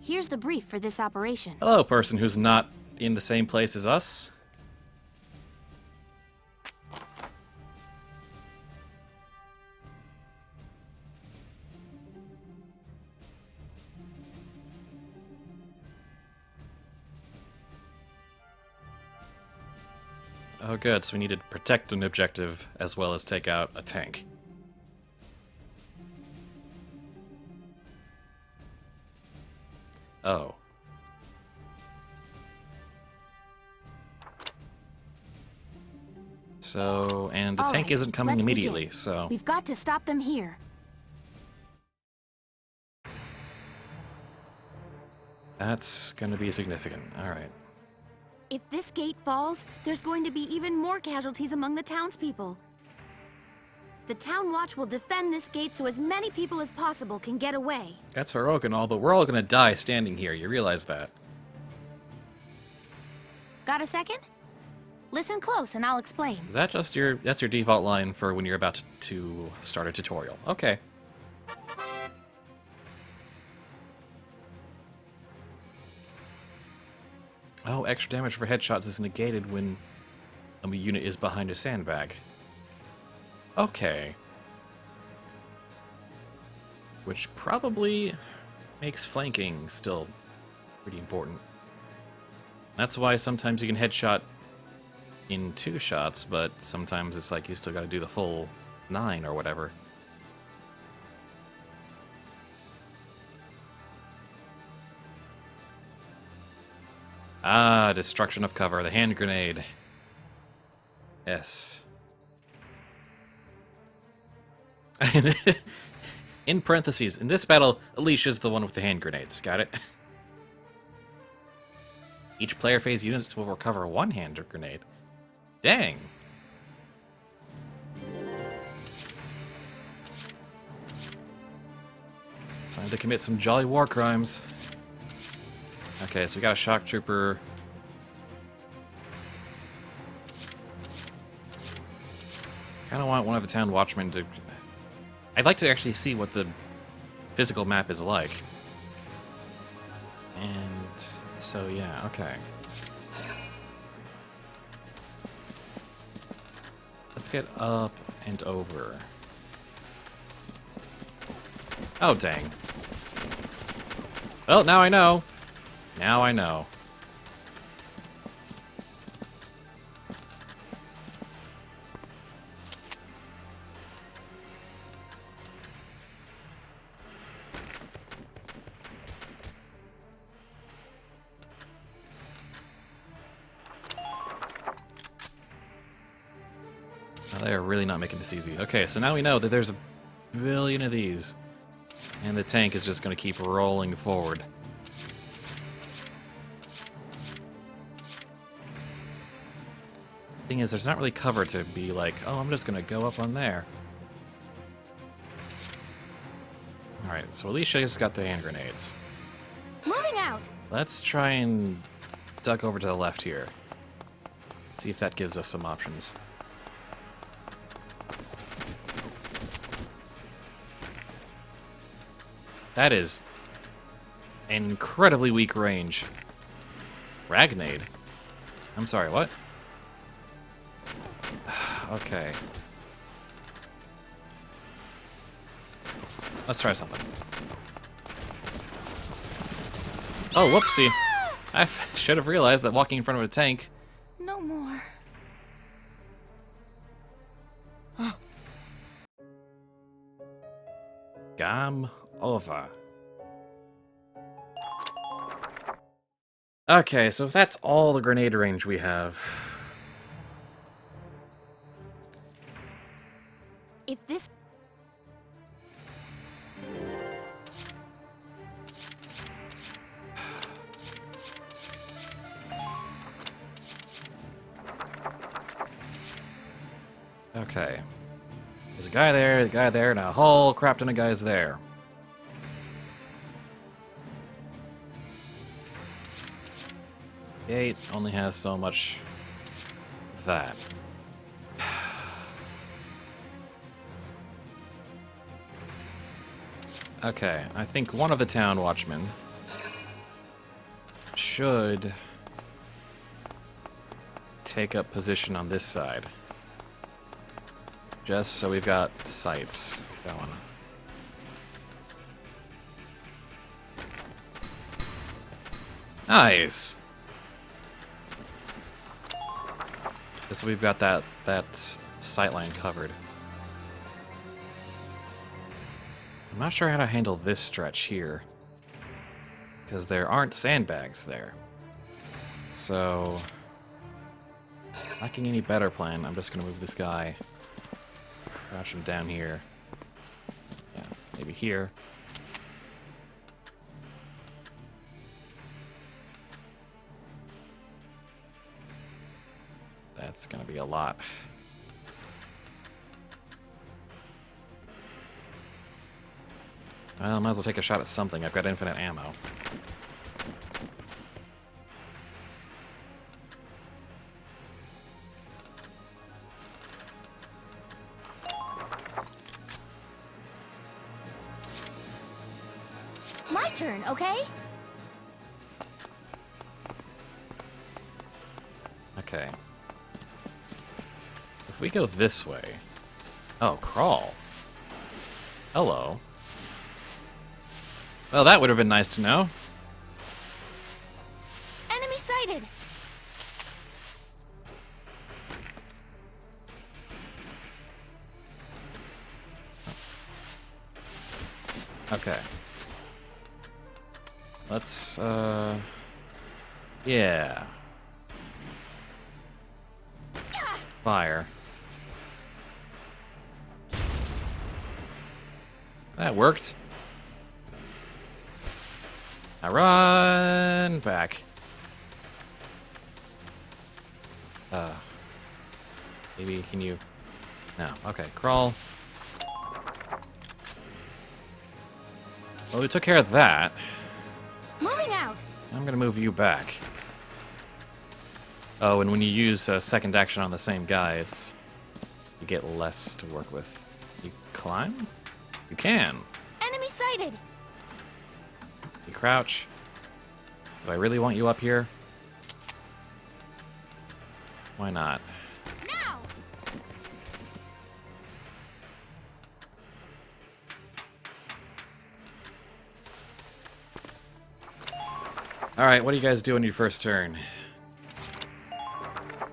Here's the brief for this operation. Hello, person who's not in the same place as us. Oh good, so we need to protect an objective as well as take out a tank. Oh. So, and the All tank right, isn't coming let's immediately, begin. so... We've got to stop them here. That's gonna be significant. Alright. If this gate falls, there's going to be even more casualties among the townspeople. The Town Watch will defend this gate so as many people as possible can get away. That's heroic and all, but we're all gonna die standing here. You realize that? Got a second? Listen close and I'll explain. Is that just your... that's your default line for when you're about to start a tutorial. Okay. Oh, extra damage for headshots is negated when a unit is behind a sandbag. Okay. Which probably makes flanking still pretty important. That's why sometimes you can headshot in 2 shots, but sometimes it's like you still gotta do the full 9 or whatever. Ah, destruction of cover, the hand grenade. Yes. In parentheses, in this battle, Alicia's the one with the hand grenades. Got it? Each player phase units will recover 1 hand grenade. Dang. Time to commit some jolly war crimes. Okay, so we got a shock trooper. Kind of want one of the town watchmen to... I'd like to actually see what the physical map is like. And so, yeah, okay. Let's get up and over. Oh, dang. Well, now I know. Now I know. Oh, they are really not making this easy. Okay, so now we know that there's a billion of these. And the tank is just going to keep rolling forward. Thing is, there's not really cover to be like, oh, I'm just gonna go up on there. Alright, so Alicia just got the hand grenades. Moving out! Let's try and duck over to the left here. See if that gives us some options. That is incredibly weak range. Ragnade? I'm sorry, what? Okay. Let's try something. Oh, whoopsie. I should have realized that walking in front of a tank... No more. Game over. Okay, so if that's all the grenade range we have... If this... Okay. There's a guy there, and a whole crap ton of guys there. Gate only has so much of that. Okay, I think one of the town watchmen should take up position on this side. Just so we've got sights going. Nice! Just so we've got that sight line covered. I'm not sure how to handle this stretch here, because there aren't sandbags there. So, lacking any better plan, I'm just gonna move this guy, crouch him down here. Yeah, maybe here. That's gonna be a lot. Well, I might as well take a shot at something. I've got infinite ammo. My turn, okay? Okay. If we go this way... Oh, crawl. Hello. Well, that would have been nice to know. Enemy sighted! Okay. Let's, yeah. Fire. That worked. Now run back. Maybe can you... No. Okay, crawl. Well, we took care of that. Moving out! I'm gonna move you back. Oh, and when you use a second action on the same guy, it's... you get less to work with. You climb? You can. Enemy sighted! You crouch. Do I really want you up here? Why not? Now! Alright, what do you guys do on your first turn?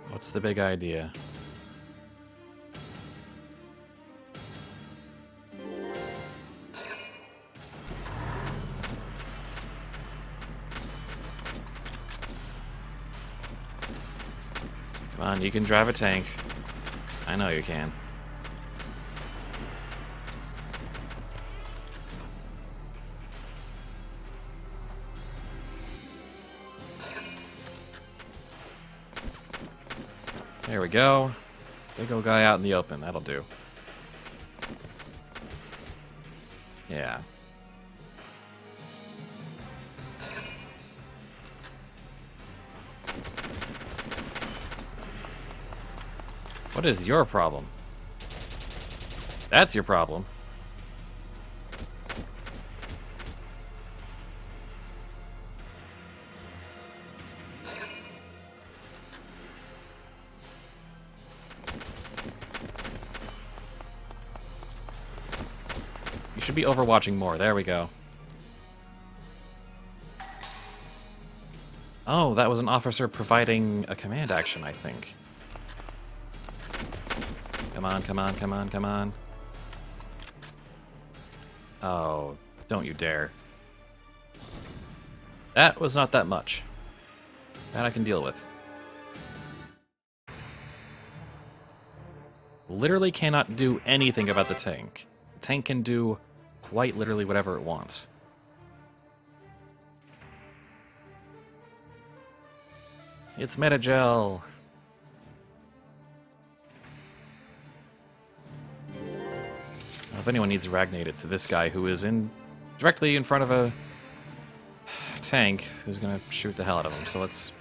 What's the big idea? Come on, you can drive a tank. I know you can. There we go. Big old guy out in the open. That'll do. Yeah. What is your problem? That's your problem. You should be overwatching more. There we go. Oh, that was an officer providing a command action, I think. Come on, come on, come on, come on. Oh, don't you dare. That was not that much. That I can deal with. Literally cannot do anything about the tank. The tank can do quite literally whatever it wants. It's Metagel. If anyone needs Ragnate, it's this guy who is directly in front of a tank who's gonna shoot the hell out of him. So let's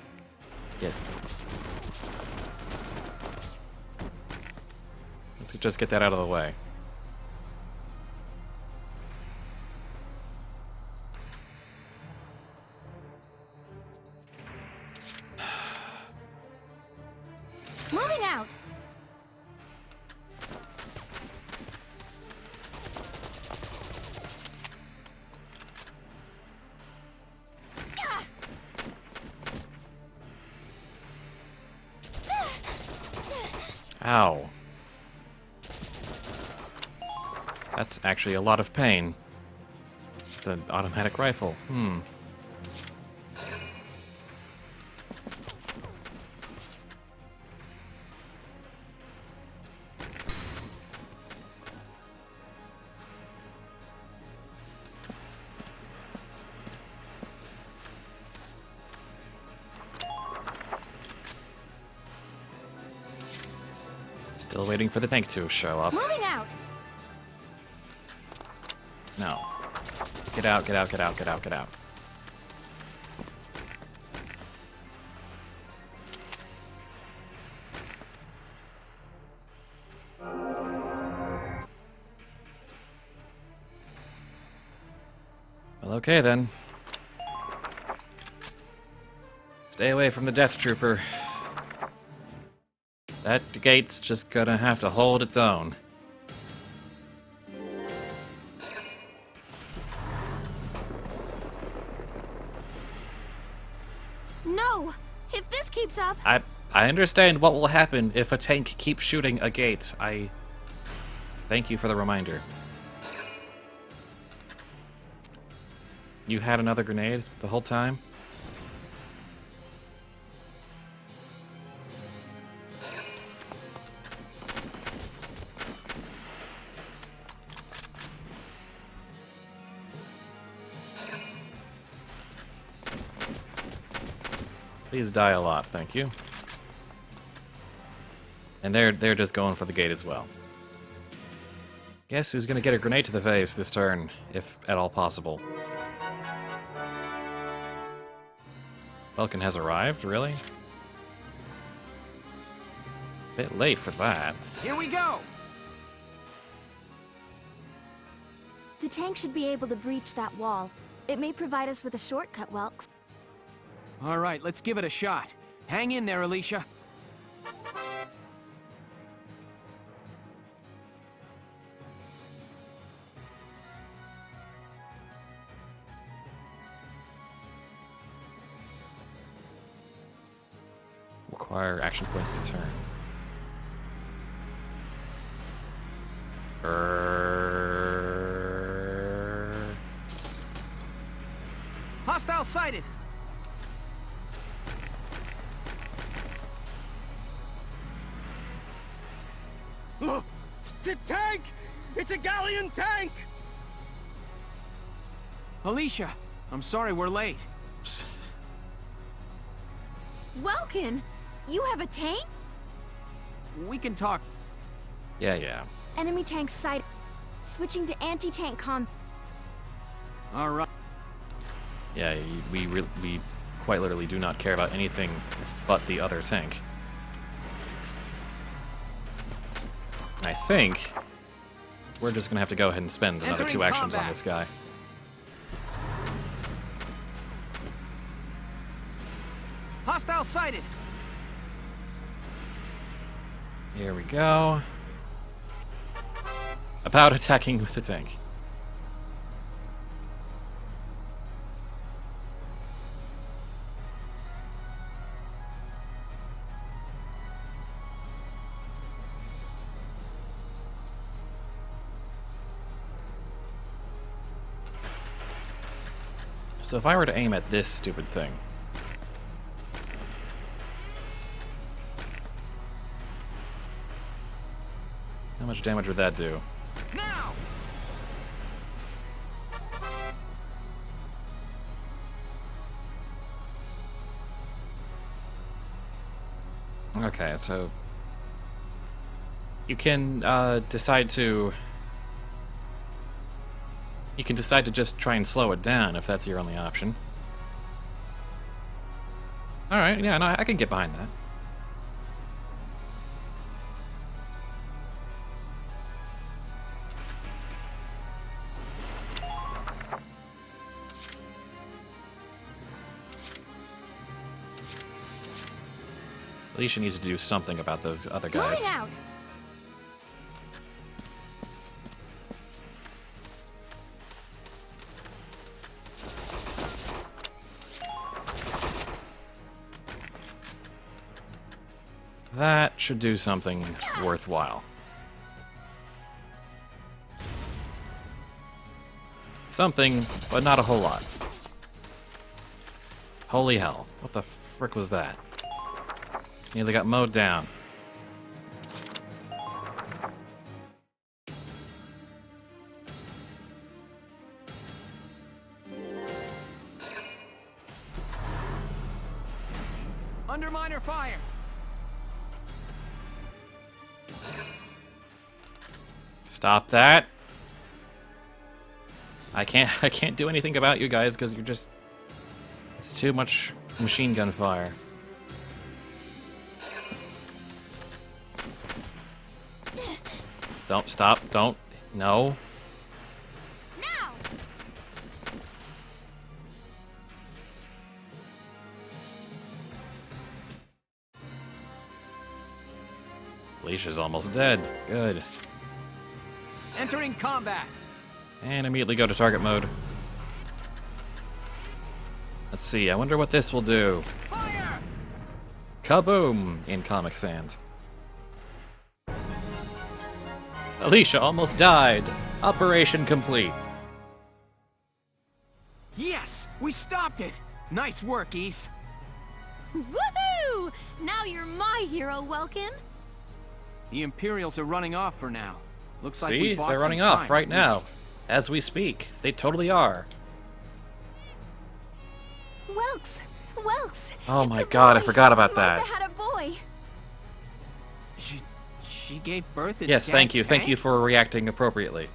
just get that out of the way. Ow. That's actually a lot of pain. It's an automatic rifle. Still waiting for the tank to show up. Moving out. No. Get out, get out, get out, get out, get out. Well, okay then. Stay away from the Death Trooper. That gate's just gonna have to hold its own. No! If this keeps up... I understand what will happen if a tank keeps shooting a gate. I thank you for the reminder. You had another grenade the whole time? Please die a lot, thank you. And they're just going for the gate as well. Guess who's gonna get a grenade to the face this turn, if at all possible? Vulcan has arrived, really? Bit late for that. Here we go! The tank should be able to breach that wall. It may provide us with a shortcut, Welks. All right, let's give it a shot. Hang in there, Alicia. Require action points to turn. Hostile sighted! Look! It's a tank! It's a galleon tank! Alicia, I'm sorry we're late. Welkin! You have a tank? We can talk. Yeah. Enemy tank sighted. Switching to anti-tank com... All right. Yeah, we quite literally do not care about anything but the other tank. I think we're just gonna have to go ahead and spend another Entering 2 actions on combat. this guy. Hostile sighted! Here we go. About attacking with the tank. So if I were to aim at this stupid thing, how much damage would that do? Now! Okay, so you can decide to just try and slow it down if that's your only option. All right, yeah, no, I can get behind that. Alicia needs to do something about those other guys. Moving out! That should do something worthwhile. Something, but not a whole lot. Holy hell. What the frick was that? Nearly got mowed down. Underminer fire! Stop that. I can't do anything about you guys because you're just... It's too much machine gun fire. Don't stop, don't. No. Now! Alicia's almost dead. Good. Entering combat! And immediately go to target mode. Let's see, I wonder what this will do. Fire! Kaboom! In Comic Sans. Alicia almost died. Operation complete. Yes! We stopped it! Nice work, Ys. Woohoo! Now you're my hero, Welkin. The Imperials are running off for now. Looks like we See, bought they're some running time, off right at now. least. As we speak. They totally are. Welks! Oh it's my a god, I boy. forgot about Martha that. had a boy. She gave birth in Yes, thank you. Dad's Thank you tank? for reacting appropriately.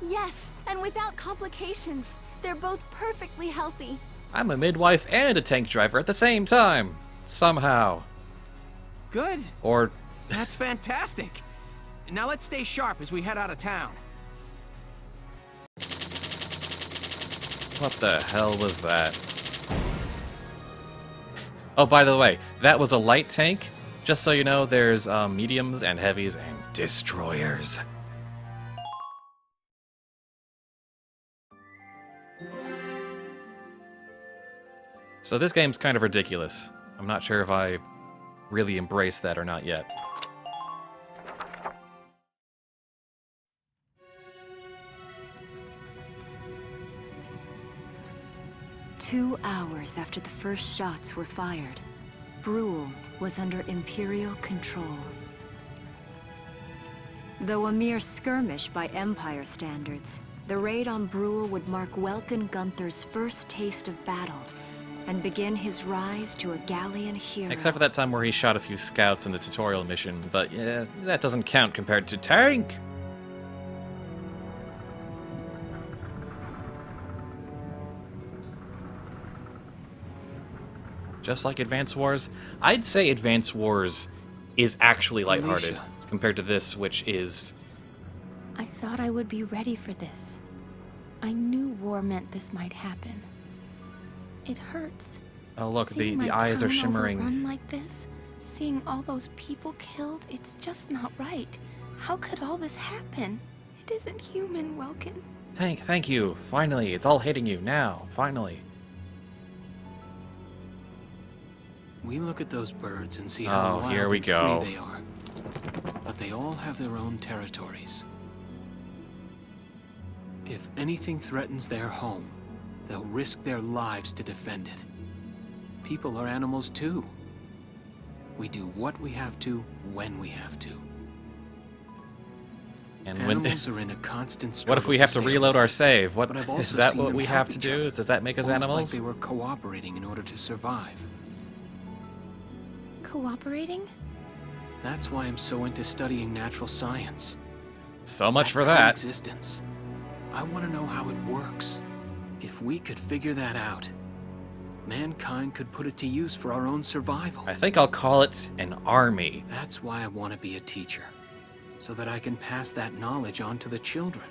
Yes, and without complications. They're both perfectly healthy. I'm a midwife and a tank driver at the same time. Somehow. Good. Or... That's fantastic. Now let's stay sharp as we head out of town. What the hell was that? Oh, by the way, that was a light tank. Just so you know, there's mediums and heavies and destroyers. So this game's kind of ridiculous. I'm not sure if I really embrace that or not yet. Two hours after the first shots were fired, Brule was under Imperial control. Though a mere skirmish by Empire standards, the raid on Brule would mark Welkin Gunther's first taste of battle and begin his rise to a Gallian hero. Except for that time where he shot a few scouts in the tutorial mission, but yeah, that doesn't count compared to Tank! Just like Advance Wars, I'd say Advance Wars is actually lighthearted Alicia. compared to this, which is... I thought I would be ready for this. I knew war meant this might happen. It hurts. Oh look, Seeing the my eyes are town shimmering. overrun like this, seeing all those people killed, it's just not right. How could all this happen? It isn't human, Welkin. Thank you. Finally, it's all hitting you now. Finally. We look at those birds and see how Oh, wild here we and go. free they are. But they all have their own territories. If anything threatens their home, they'll risk their lives to defend it. People are animals too. We do what we have to, when we have to. And when... Animals are in a constant struggle What if we have to stay reload alive. our save? What But I've is also that? seen What them we help have to each do? other, Does that make us almost animals? like they were cooperating in order to survive. Cooperating? That's why I'm so into studying natural science. So much for That that. coexistence. I want to know how it works. If we could figure that out, mankind could put it to use for our own survival. I think I'll call it an army. That's why I want to be a teacher, so that I can pass that knowledge on to the children.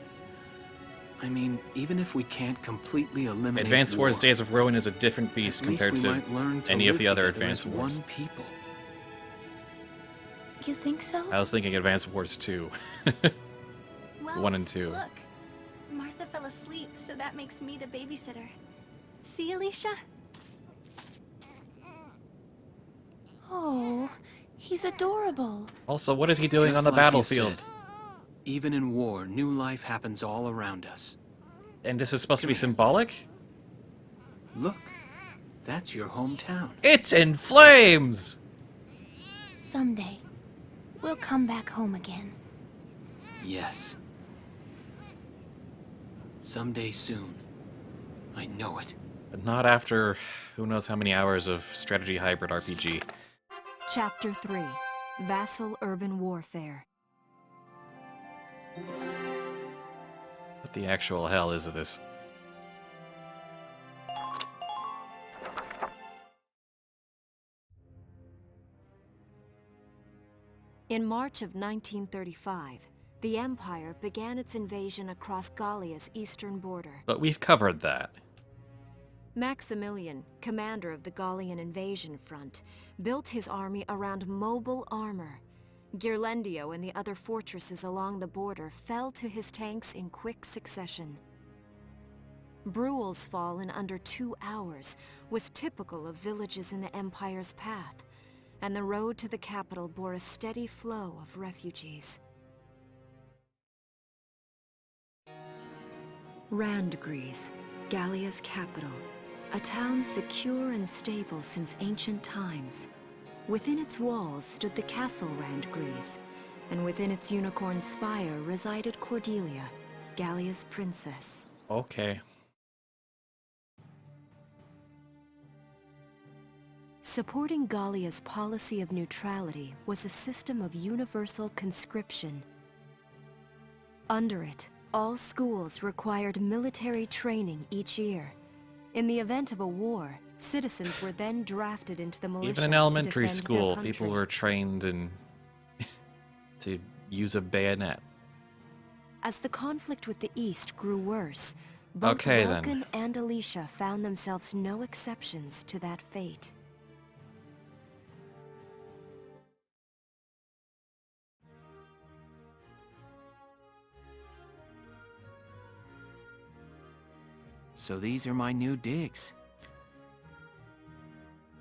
I mean, even if we can't completely eliminate Advanced war, Wars Days of Ruin is a different beast at least compared we to might learn to any of live the other together Advanced as Wars. one people. You think so? I was thinking Advanced Wars 2. Welks, 1 and 2. Look, Martha fell asleep, so that makes me the babysitter. See, Alicia? Oh, He's adorable. Also, what is he doing Just on the like you battlefield? said, even in war, new life happens all around us. And this is supposed to be symbolic? Look, that's your hometown. It's in flames! Someday, we'll come back home again. Yes. Someday soon. I know it. But not after who knows how many hours of strategy hybrid RPG. Chapter 3. Vassal Urban Warfare. What the actual hell is this? In March of 1935, the Empire began its invasion across Gallia's eastern border. But we've covered that. Maximilian, commander of the Gallian invasion front, built his army around mobile armor. Ghirlandaio and the other fortresses along the border fell to his tanks in quick succession. Bruhl's fall in under 2 hours was typical of villages in the Empire's path, and the road to the capital bore a steady flow of refugees. Randgries, Gallia's capital, a town secure and stable since ancient times. Within its walls stood the castle Randgries, and within its unicorn spire resided Cordelia, Gallia's princess. Okay. Supporting Gallia's policy of neutrality was a system of universal conscription. Under it, all schools required military training each year. In the event of a war, citizens were then drafted into the militia. Even in to elementary defend their school, country. people were trained in to use a bayonet. As the conflict with the East grew worse, both Okay, then. Vulcan and Alicia found themselves no exceptions to that fate. So these are my new digs.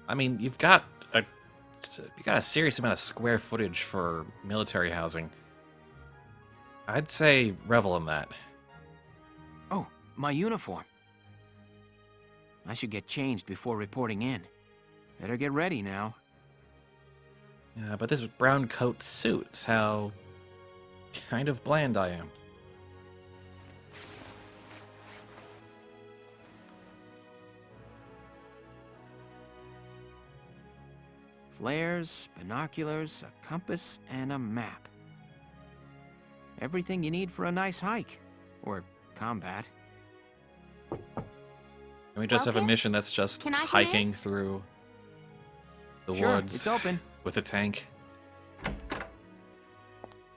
I mean, you've got a serious amount of square footage for military housing. I'd say revel in that. Oh, my uniform. I should get changed before reporting in. Better get ready now. Yeah, but this brown coat suits how kind of bland I am. Flares, binoculars, a compass, and a map. Everything you need for a nice hike. Or combat. Can we just have a Welcome? mission that's just Can I come hiking through the Sure, woods it's open. with a tank?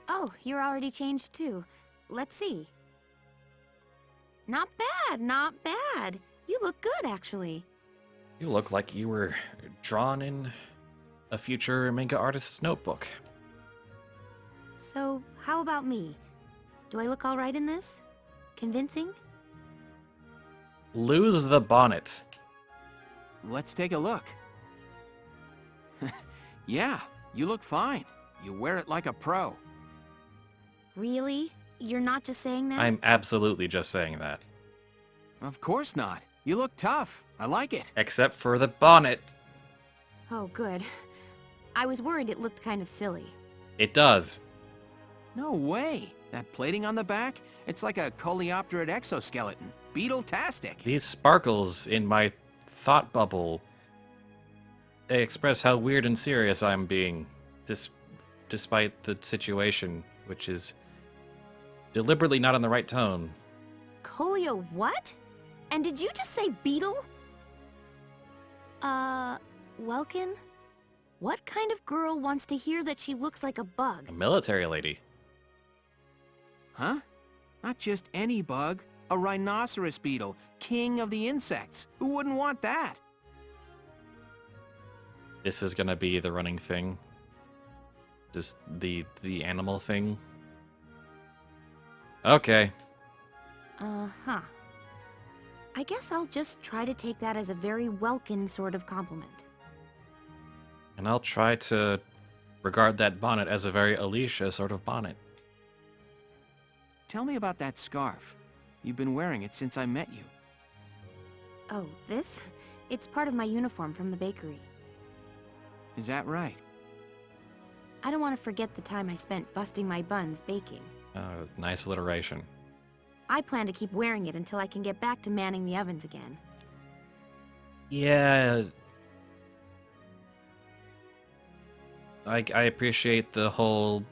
Oh, you're already changed too. Let's see. Not bad, not bad. You look good, actually. You look like you were drawn in a future manga artist's notebook. So, how about me? Do I look all right in this? Convincing? Lose the bonnet. Let's take a look. Yeah, you look fine. You wear it like a pro. Really? You're not just saying that? I'm absolutely just saying that. Of course not. You look tough. I like it. Except for the bonnet. Oh, good. I was worried it looked kind of silly. It does. No way. That plating on the back? It's like a coleopterate exoskeleton. Beetle-tastic. These sparkles in my thought bubble, they express how weird and serious I'm being, despite the situation, which is deliberately not in the right tone. Colio what? And did you just say beetle? Welkin? What kind of girl wants to hear that she looks like a bug? A military lady. Huh? Not just any bug. A rhinoceros beetle. King of the insects. Who wouldn't want that? This is gonna be the running thing. Just the animal thing. Okay. Uh-huh. I guess I'll just try to take that as a very Welkin sort of compliment. And I'll try to regard that bonnet as a very Alicia sort of bonnet. Tell me about that scarf. You've been wearing it since I met you. Oh, this? It's part of my uniform from the bakery. Is that right? I don't want to forget the time I spent busting my buns baking. Nice alliteration. I plan to keep wearing it until I can get back to manning the ovens again. Yeah. I appreciate the whole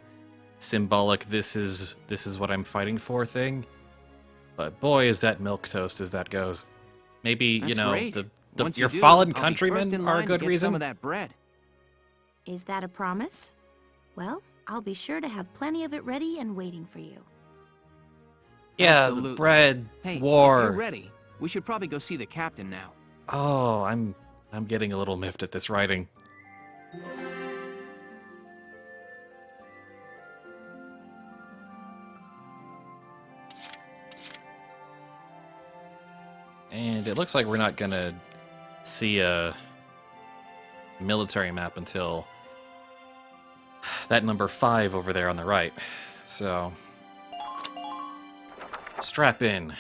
symbolic this is what I'm fighting for thing. But boy, is that milquetoast as that goes. Maybe, That's you know, great. Once you your do, fallen I'll be first countrymen in are a line to good get reason. some of that bread. Is that a promise? Well, I'll be sure to have plenty of it ready and waiting for you. Yeah, the Absolutely. bread, Hey, if war. you're ready, we should probably go see the captain now. Oh, I'm getting a little miffed at this writing. And it looks like we're not gonna see a military map until that number 5 over there on the right. So, strap in.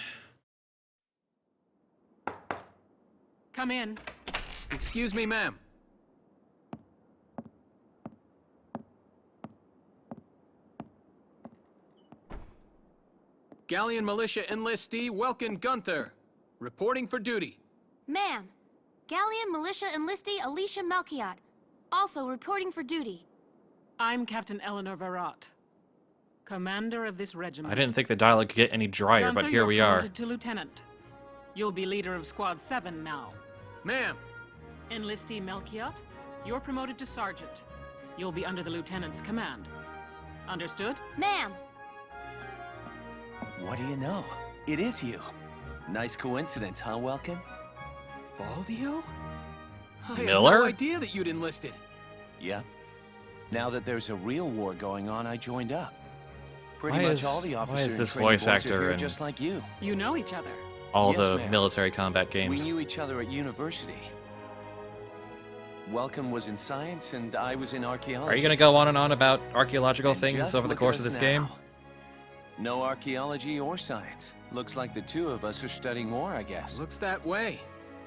Come in. Excuse me, ma'am. Galleon Militia enlistee Welkin Gunther, reporting for duty. Ma'am, Galleon Militia Enlistee Alicia Melchiot, also reporting for duty. I'm Captain Eleanor Varrot, commander of this regiment. I didn't think the dialogue could get any drier, Gunther, but here you're we are. promoted to lieutenant. You'll be leader of Squad 7 now. Ma'am. Enlistee Melchiot, you're promoted to sergeant. You'll be under the lieutenant's command. Understood? Ma'am! What do you know? It is you. Nice coincidence, huh, Welkin? Valdio? I had Miller? no idea that you'd enlisted. Yep. Now that there's a real war going on, I joined up. Pretty Why much is- all the why officers is this and training voice boards are actor here in- just like you. You know each other. All Yes, the ma'am. military combat We games. knew each other at university. Welcome was in science, and I was in archaeology. Are you going to go on and on about archaeological And things just over the look course at of this us game? now. No archaeology or science. Looks like the two of us are studying more, I guess. Looks that way.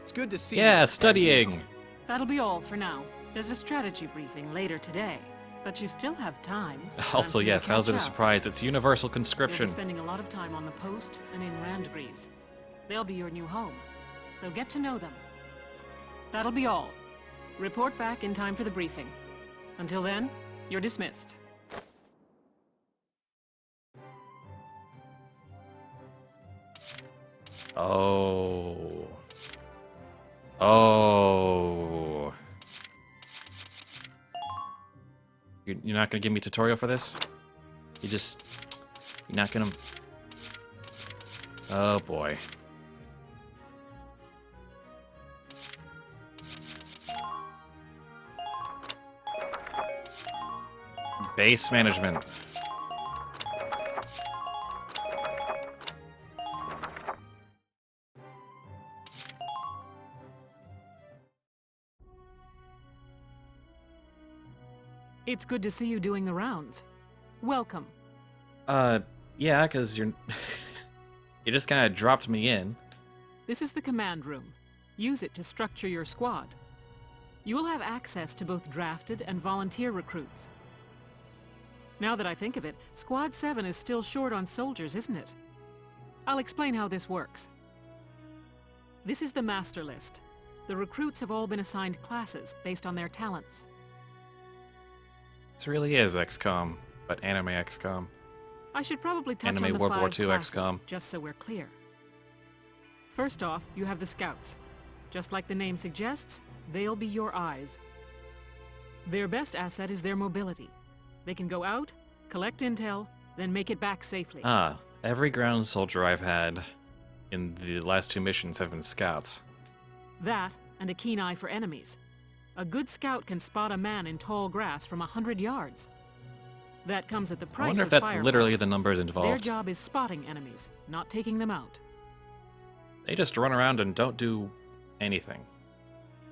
It's good to see Yeah, you. studying. That'll be all for now. There's a strategy briefing later today, but you still have time. Also, for you to yes, how's it a catch up. surprise? It's universal You'll conscription. be spending a lot of time on the post and in Randgrease. They'll be your new home, so get to know them. That'll be all. Report back in time for the briefing. Until then, you're dismissed. Oh. Oh. You're not gonna give me a tutorial for this? You're not gonna... Oh boy. Base management. It's good to see you doing the rounds. Welcome. Yeah, because you're... you just kind of dropped me in. This is the command room. Use it to structure your squad. You will have access to both drafted and volunteer recruits. Now that I think of it, Squad 7 is still short on soldiers, isn't it? I'll explain how this works. This is the master list. The recruits have all been assigned classes based on their talents. This really is XCOM, but anime XCOM. I should probably touch Anime on the World War 5 II classes, XCOM. just so we're clear. First off, you have the scouts. Just like the name suggests, they'll be your eyes. Their best asset is their mobility. They can go out, collect intel, then make it back safely. Ah, every ground soldier I've had in the last 2 missions have been scouts. That, and a keen eye for enemies. A good scout can spot a man in tall grass from 100 yards. That comes at the price I wonder if of that's firepower. literally the numbers Their involved. job is spotting enemies, not taking them out. They just run around and don't do anything.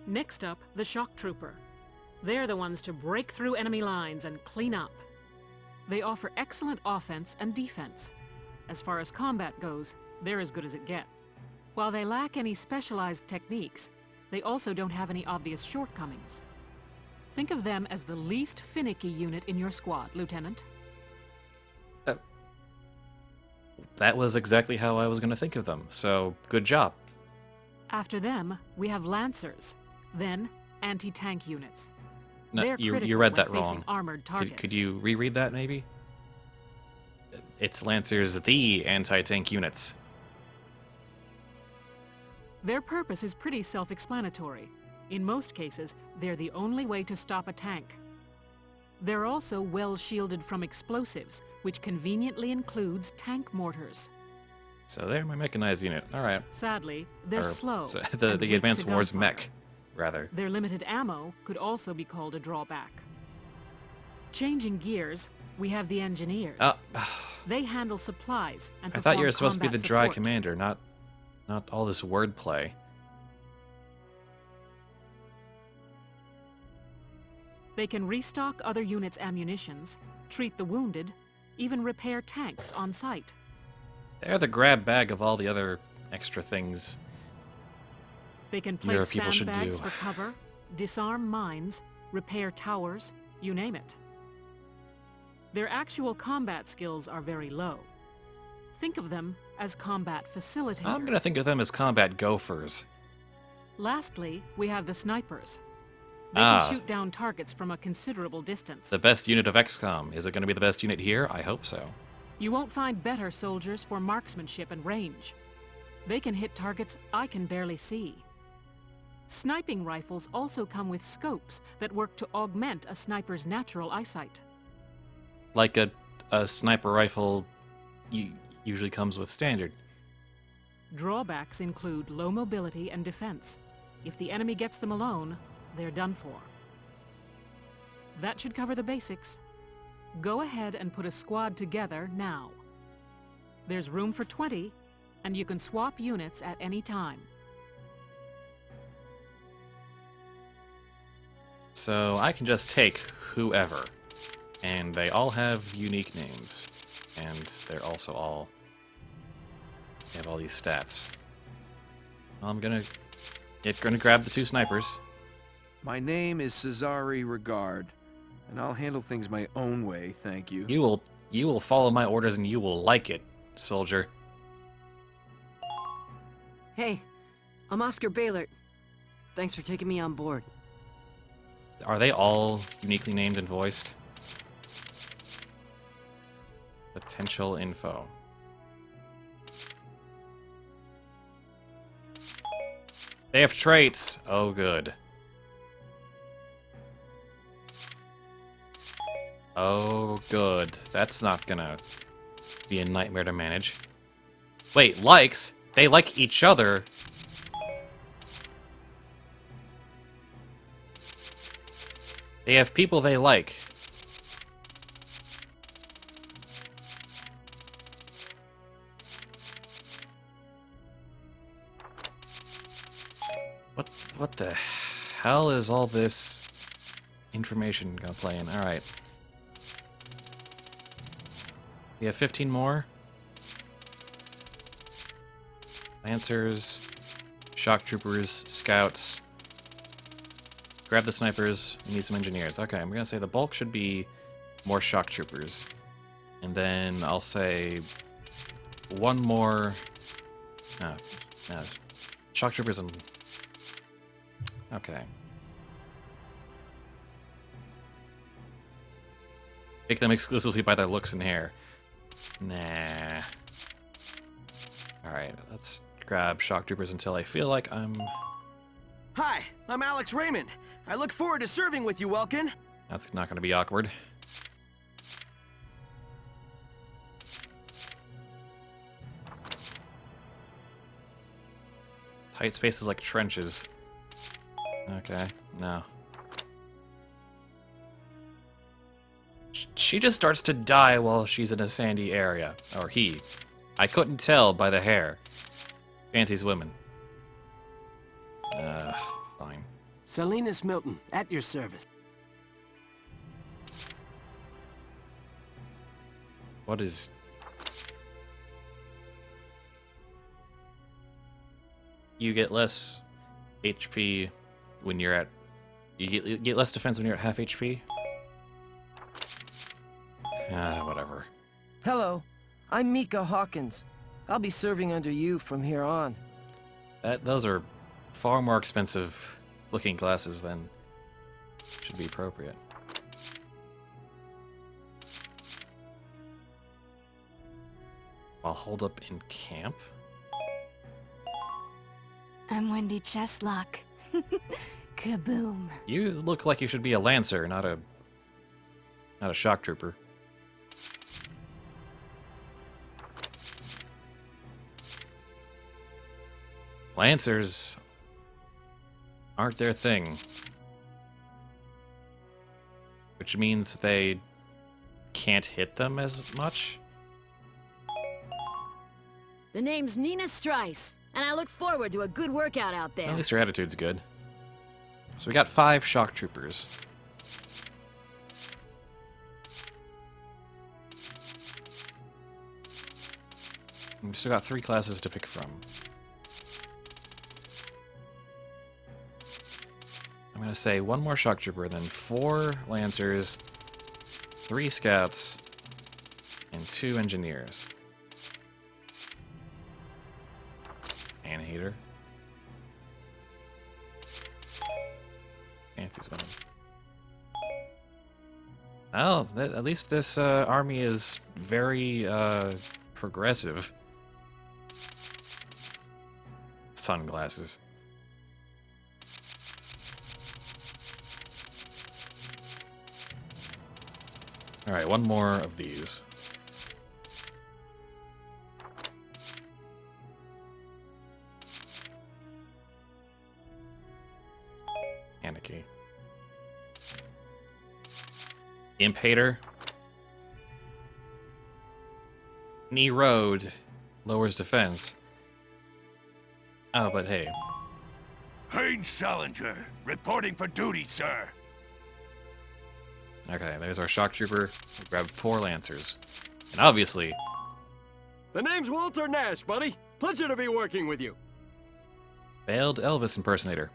Next up, the shock trooper. They're the ones to break through enemy lines and clean up. They offer excellent offense and defense. As far as combat goes, they're as good as it gets. While they lack any specialized techniques, they also don't have any obvious shortcomings. Think of them as the least finicky unit in your squad, Lieutenant. That was exactly how I was going to think of them, so good job. After them, we have Lancers, then anti-tank units. No, They're you critical read when that facing wrong. armored targets. Could you reread that, maybe? It's Lancers, the anti-tank units. Their purpose is pretty self-explanatory. In most cases, they're the only way to stop a tank. They're also well shielded from explosives, which conveniently includes tank mortars. So they're my mechanized unit. All right. Sadly, they're slow. So and the weak Advanced to Wars gunfire. mech, rather. Their limited ammo could also be called a drawback. Changing gears, we have the Engineers. They handle supplies and I thought you perform were supposed to be the combat dry support. commander, not all this wordplay. They can restock other units' ammunitions, treat the wounded, even repair tanks on site. They're the grab bag of all the other extra things. They can Your place people should sandbags do. for cover, disarm mines, repair towers, you name it. Their actual combat skills are very low. Think of them as combat facilitators. I'm gonna think of them as combat gophers. Lastly, we have the snipers. They Ah. can shoot down targets from a considerable distance. The best unit of XCOM. Is it gonna be the best unit here? I hope so. You won't find better soldiers for marksmanship and range. They can hit targets I can barely see. Sniping rifles also come with scopes that work to augment a sniper's natural eyesight. Like a sniper rifle usually comes with standard. Drawbacks include low mobility and defense. If the enemy gets them alone, they're done for. That should cover the basics. Go ahead and put a squad together now. There's room for 20, and you can swap units at any time. So I can just take whoever. And they all have unique names. And they're also all... They have all these stats. Well, I'm gonna grab the two snipers. My name is Cesare Regard, and I'll handle things my own way, thank you. You will follow my orders and you will like it, soldier. Hey, I'm Oscar Baylor. Thanks for taking me on board. Are they all uniquely named and voiced? Potential info. They have traits. Oh, good. Oh, good. That's not gonna be a nightmare to manage. Wait, likes? They like each other. They have people they like. What the hell is all this information gonna play in? Alright. We have 15 more. Lancers, shock troopers, scouts. Grab the snipers. We need some engineers. Okay, I'm gonna say the bulk should be more shock troopers. And then I'll say one more... No, shock troopers and... Okay. Pick them exclusively by their looks and hair. Nah. Alright, let's grab shock troopers until I feel like I'm... Hi, I'm Alex Raymond. I look forward to serving with you, Welkin. That's not gonna be awkward. Tight spaces like trenches. Okay, no. She just starts to die while she's in a sandy area. Or he. I couldn't tell by the hair. Fancy's women. Fine. Salinas Milton, at your service. What is... You get less HP when you're at... You get less defense when you're at half HP? Whatever. Hello, I'm Mika Hawkins. I'll be serving under you from here on. Those are far more expensive looking glasses than should be appropriate. I'll hold up in camp. I'm Wendy Cheslock. Kaboom. You look like you should be a lancer, not a shock trooper. Lancers aren't their thing. Which means they can't hit them as much. The name's Nina Strice, and I look forward to a good workout out there. At least her attitude's good. So we got 5 shock troopers. We still got 3 classes to pick from. I'm gonna say 1 more shock trooper, then 4 lancers, 3 scouts, and 2 engineers. Anteater. Fancy's winning. Oh, at least this army is very progressive. Sunglasses. Alright, 1 more of these. And a key. Imp Hater. Knee Road lowers defense. Oh, but hey. Haynes Salinger, reporting for duty, sir. Okay, there's our shock trooper. We grabbed 4 lancers. And obviously... The name's Walter Nash, buddy. Pleasure to be working with you. Failed Elvis impersonator.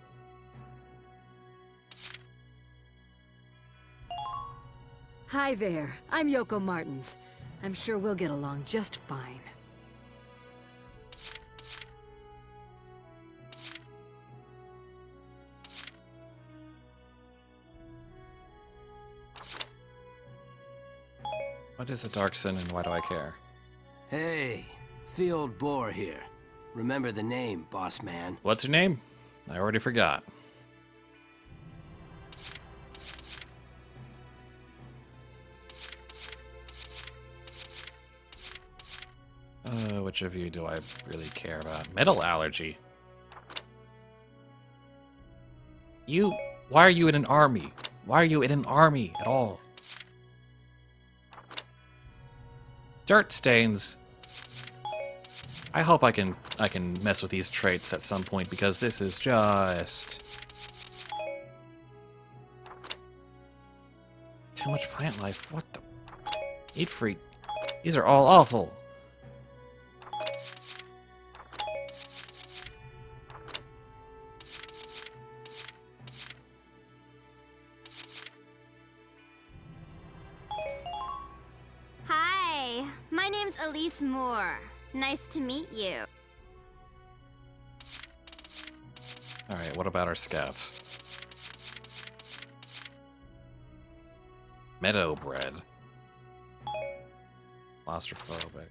Hi there, I'm Yoko Martins. I'm sure we'll get along just fine. What is a dark sun and why do I care? Hey, Field Boar here. Remember the name, boss man. What's your name? I already forgot. Which of you do I really care about? Metal allergy. Why are you in an army? Why are you in an army at all? Dirt stains. I hope I can mess with these traits at some point because this is just too much plant life. What the? Eat freak. These are all awful. Hi, my name's Elise Moore. Nice to meet you. Alright, what about our scouts? Meadowbred. Claustrophobic.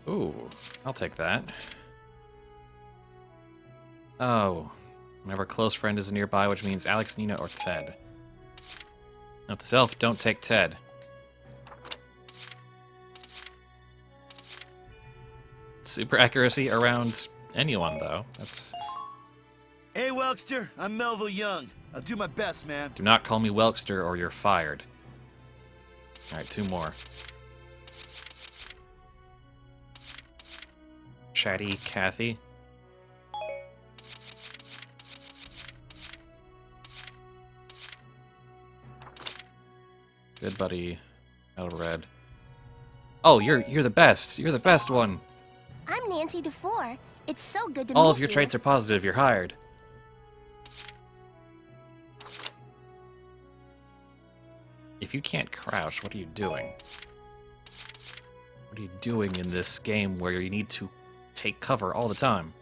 Ooh, I'll take that. Oh, whenever a close friend is nearby, which means Alex, Nina, or Ted. Note to self, don't take Ted. Super accuracy around anyone, though. That's... Hey, Welkster, I'm Melville Young. I'll do my best, man. Do not call me Welkster or you're fired. Alright, 2 more. Chatty Cathy. Good buddy. Metal red. Oh, you're the best. You're the best one. I'm Nancy DeFore. It's so good to meet you. All of your traits are positive. You're hired. If you can't crouch, what are you doing? What are you doing in this game where you need to take cover all the time?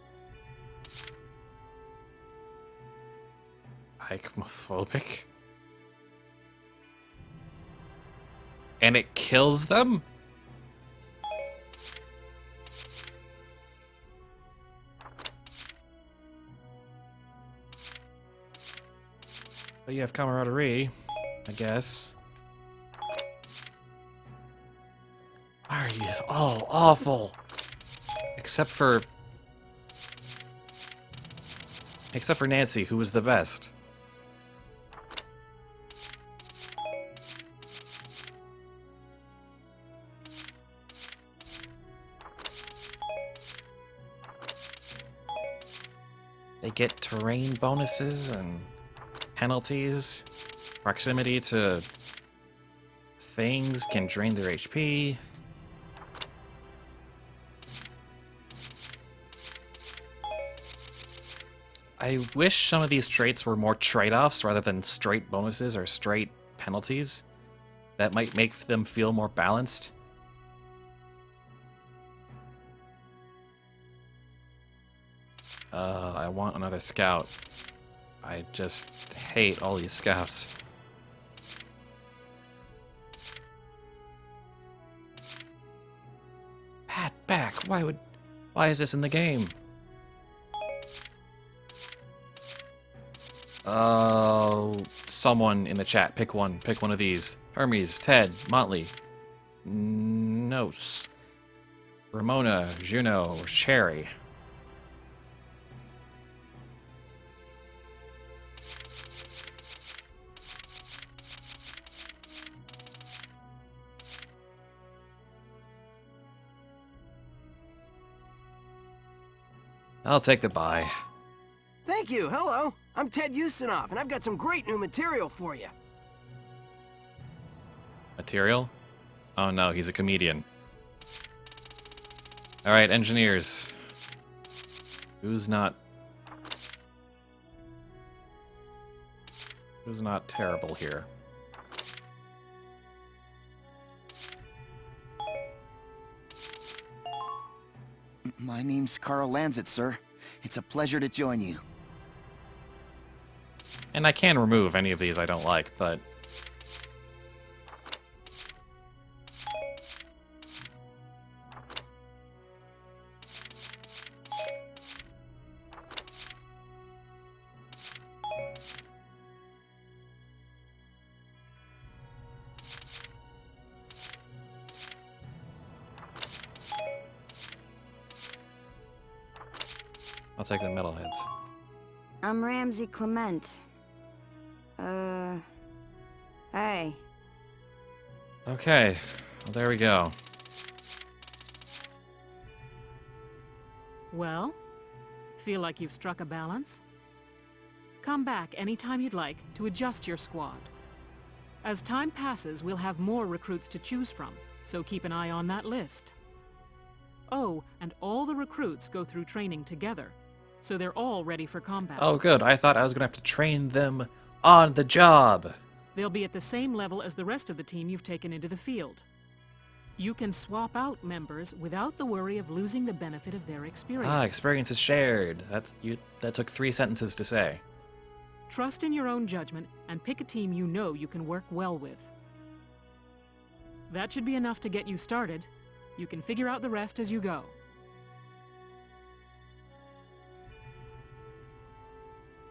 Icomophobic? And it kills them? But you have camaraderie, I guess. Why are you all awful? Except for Nancy, who was the best. They get terrain bonuses and penalties. Proximity to things can drain their HP. I wish some of these traits were more trade-offs rather than straight bonuses or straight penalties. That might make them feel more balanced. I want another scout. I just hate all these scouts. Pat back. Why is this in the game? Someone in the chat, pick one. Pick one of these. Hermes, Ted, Motley, Nos, Ramona, Juno, Cherry. I'll take the bye. Thank you. Hello. I'm Ted Ustinov, and I've got some great new material for you. Material? Oh no, he's a comedian. Alright, engineers. Who's not terrible here? My name's Carl Lanzit, sir. It's a pleasure to join you. And I can remove any of these I don't like, but... I'll take the metalheads. I'm Ramsey Clement. Hey. Okay, well, there we go. Well, feel like you've struck a balance? Come back anytime you'd like to adjust your squad. As time passes, we'll have more recruits to choose from, so keep an eye on that list. Oh, and all the recruits go through training together, so they're all ready for combat. Oh good, I thought I was gonna have to train them on the job. They'll be at the same level as the rest of the team you've taken into the field. You can swap out members without the worry of losing the benefit of their experience. Ah, experience is shared. That took 3 sentences to say. Trust in your own judgment and pick a team you know you can work well with. That should be enough to get you started. You can figure out the rest as you go.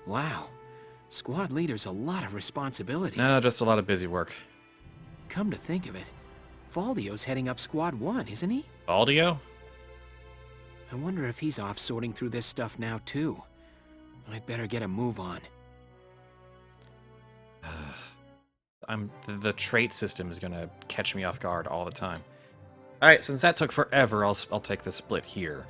Wow. Squad leader's a lot of responsibility. No, just a lot of busy work. Come to think of it, Valdio's heading up Squad 1, isn't he? Valdio? I wonder if he's off sorting through this stuff now, too. I'd better get a move on. The trait system is gonna catch me off guard all the time. Alright, since that took forever, I'll take the split here.